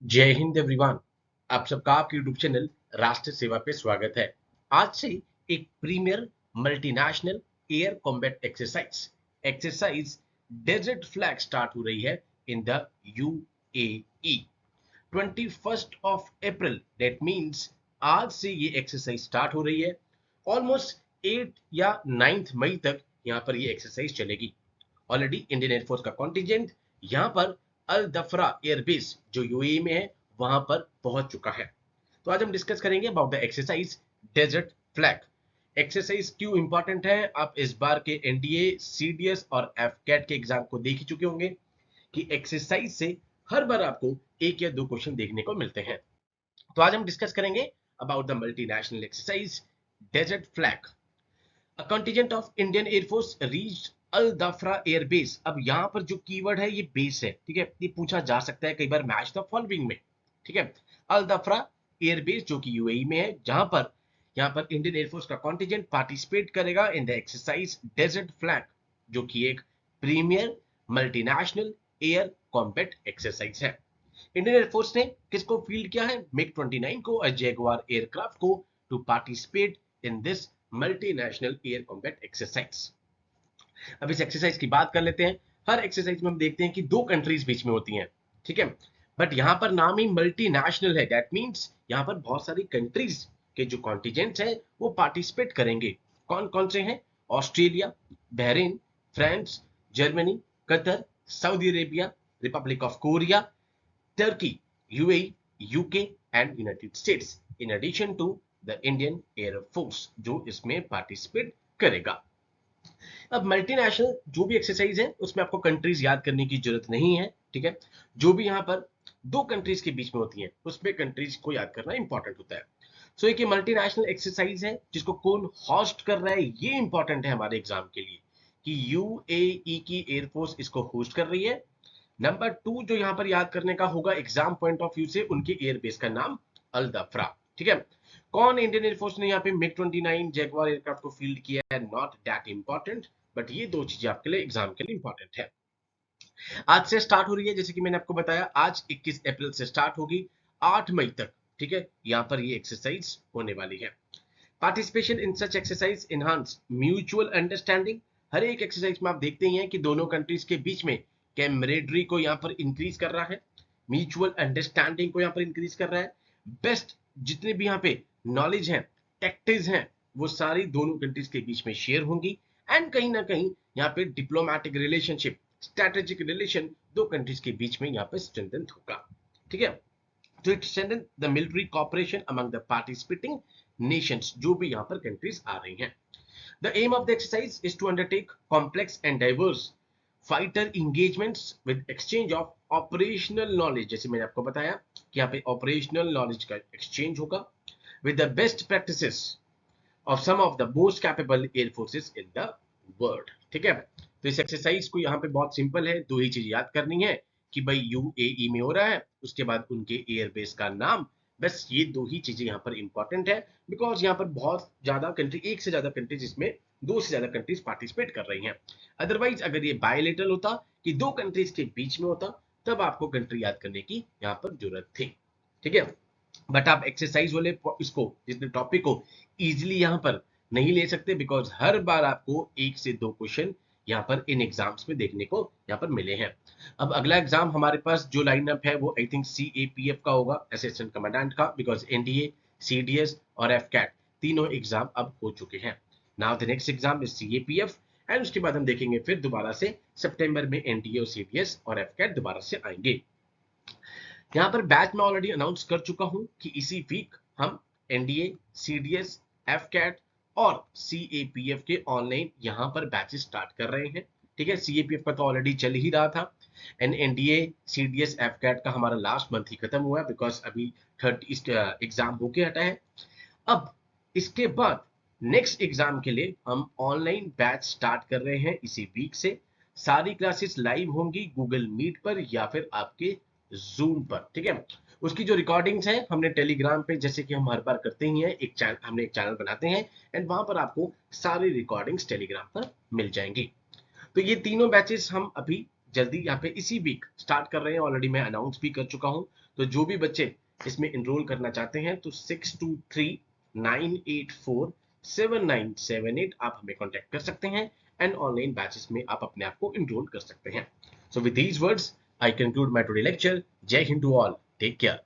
जय हिंद एवरीवन। आप सबका आपके यूट्यूब चैनल राष्ट्र सेवा पे स्वागत है। आज से एक premier multinational air combat exercise desert flag start हो रही है in the UAE 21 April. That means आज से ये एक्सरसाइज स्टार्ट हो रही है। ऑलमोस्ट 8 या 9 मई तक यहाँ पर ये एक्सरसाइज चलेगी। ऑलरेडी इंडियन एयरफोर्स का कॉन्टिजेंट यहाँ पर अल दफरा एयरबेस जो यूएई में है वहां पर पहुंच चुका है। तो आज हम डिस्कस करेंगे about the exercise desert flag. Exercise क्यों इंपॉर्टेंट है, आप इस बार के एनडीए सीडीएस और एफकेट के एग्जाम को देख ही चुके होंगे कि एक्सरसाइज से हर बार आपको एक या दो क्वेश्चन देखने को मिलते हैं। तो आज हम डिस्कस करेंगे about the multinational exercise desert flag. A contingent of Indian Air Force reached Al Dhafra air base. अब यहाँ पर जो कीवर्ड है ये बेस है, ठीक है। ये पूछा जा सकता है कई बार मैच द फॉलोइंग में, ठीक है। अल दफरा एयर बेस जो कि यूएई में है, जहां पर यहाँ पर इंडियन एयरफोर्स का कॉन्टिजेंट पार्टिसिपेट करेगा in the exercise desert flag, जो कि एक premier multinational air combat exercise है। इंडियन एयरफोर्स ने किसको फील्ड किया है? मिग 29 को और जैगुआर एयरक्राफ्ट को to participate in this multinational air combat exercise. अब इस एक्सरसाइज की बात कर लेते हैं। हर एक्सरसाइज में हम देखते हैं कि दो कंट्रीज बीच में होती हैं, ठीक है। बट यहाँ पर नाम ही मल्टीनेशनल है। दैट मीन्स यहाँ पर बहुत सारी कंट्रीज के जो कॉन्टिजेंट्स हैं वो पार्टिसिपेट करेंगे। कौन कौन से हैं? Australia, Bahrain, France, Germany, Qatar, Saudi Arabia, Republic of Korea, Turkey, UAE, UK and United States, in addition to the Indian air force जो इसमें पार्टिसिपेट करेगा। अब मल्टीनेशनल जो भी एक्सरसाइज है उसमें आपको कंट्रीज याद करने की जरूरत नहीं है, ठीक है। जो भी यहाँ पर दो कंट्रीज के बीच में होती है उसमें कंट्रीज को याद करना इंपॉर्टेंट होता है। सो एक मल्टीनेशनल एक्सरसाइज है जिसको कौन होस्ट कर रहा है ये इंपॉर्टेंट है हमारे एग्जाम के लिए कि यूएई की एयरफोर्स इसको होस्ट कर रही है। नंबर टू जो यहाँ पर याद करने का होगा एग्जाम पॉइंट ऑफ व्यू से, उनके एयरबेस का नाम अल दफरा, ठीक है। कौन इंडियन एयरफोर्स ने यहाँ पे मिग 29 जैगुआर एयरक्राफ्ट को फील्ड किया है, नॉट दैट इंपॉर्टेंट, बट ये दो चीजें आपके लिए एग्जाम के लिए इंपॉर्टेंट है। आज से स्टार्ट हो रही है, जैसे कि मैंने आपको बताया आज 21 अप्रैल से स्टार्ट होगी 8 मई तक, ठीक है। यहाँ पर ये एक्सरसाइज होने वाली है। Participation in such exercise enhance mutual understanding. हर एक एक्सरसाइज में आप देखते ही हैं कि दोनों कंट्रीज के बीच में कैमरेडरी को यहाँ पर इंक्रीज कर रहा है, म्यूचुअल अंडरस्टैंडिंग को यहाँ पर इंक्रीज कर रहा है। बेस्ट जितने भी यहाँ पे नॉलेज है, टैक्टिक्स हैं, वो सारी दोनों कंट्रीज के बीच में शेयर होंगी। एंड कहीं ना कहीं यहाँ पे डिप्लोमेटिक रिलेशनशिप, स्ट्रेटेजिक रिलेशन दो कंट्रीज के बीच में यहाँ पे स्ट्रेंथन होगा, ठीक है। to strengthen the military cooperation among the participating nations, जो भी यहाँ पर कंट्रीज आ रही हैं। The aim of the exercise is to undertake complex and diverse fighter engagements with exchange of operational knowledge, जैसे मैंने आपको बताया कि यहाँ पे operational knowledge का exchange होगा with the best practices of some of the most capable air forces in the world, ठीक है। तो इस एक्सरसाइज को यहाँ पे बहुत सिंपल है, दो ही चीज याद करनी है कि भाई यूएई में हो रहा है, उसके बाद उनके एयरबेस का नाम, बस ये दो ही चीजें यहाँ पर इंपॉर्टेंट है। बिकॉज यहाँ पर बहुत ज्यादा कंट्री, एक से ज्यादा कंट्रीज, इसमें दो से ज्यादा कंट्रीज पार्टिसिपेट कर रही हैं। अदरवाइज अगर ये बायलेटरल होता कि दो कंट्रीज के बीच में होता तब आपको कंट्री याद करने की यहाँ पर जरूरत थी, ठीक है। बट आप एक्सरसाइज वाले इसको जितने टॉपिक को इजीली यहाँ पर नहीं ले सकते, बिकॉज हर बार आपको एक से दो क्वेश्चन यहाँ पर इन एग्जाम्स में देखने को यहाँ पर मिले हैं। अब अगला एग्जाम हमारे पास जो लाइनअप है वो आई थिंक सीएपीएफ का होगा, असिस्टेंट कमांडेंट का, बिकॉज एनडीए, सीडीएस और एफकैट तीनों एग्जाम अब हो चुके हैं। Now the next exam is CAPF and उसके बाद हम देखेंगे फिर दोबारा से सितंबर में एनडीए और सीडीएस और एफकैट दोबारा से आएंगे। यहाँ पर बैच में ऑलरेडी अनाउंस कर चुका हूं कि इसी वीक हम एनडीए, सीडीएस, एफकैट और सीएपीएफ के ऑनलाइन यहाँ पर बैचेस स्टार्ट कर रहे हैं, ठीक है। सीएपीएफ का तो ऑलरेडी चल ही रहा था एंड एनडीए, सीडीएस, एफकैट का हमारा लास्ट मंथ ही खत्म हुआ बिकॉज अभी 30 एग्जाम होके हटा है। अब इसके बाद नेक्स्ट एग्जाम के लिए हम ऑनलाइन बैच स्टार्ट कर रहे हैं इसी वीक से। सारी क्लासेस लाइव होंगी गूगल मीट पर या फिर आपके जूम पर, ठीक है। उसकी जो रिकॉर्डिंग्स हैं हमने टेलीग्राम पे, जैसे कि हम हर बार करते ही हैं, एक चैनल, हमने एक चैनल बनाते हैं एंड वहां पर आपको सारी रिकॉर्डिंग्स टेलीग्राम पर मिल जाएंगी। तो ये तीनों बैचेस हम अभी जल्दी यहाँ पे इसी वीक स्टार्ट कर रहे हैं, ऑलरेडी मैं अनाउंस भी कर चुका हूँ। तो जो भी बच्चे इसमें इनरोल करना चाहते हैं तो 6239847978 आप हमें कांटेक्ट कर सकते हैं एंड ऑनलाइन बैचेस में आप अपने आप को इनरोल कर सकते हैं। So with these words I conclude my today lecture. जय हिंद टू ऑल, टेक केयर।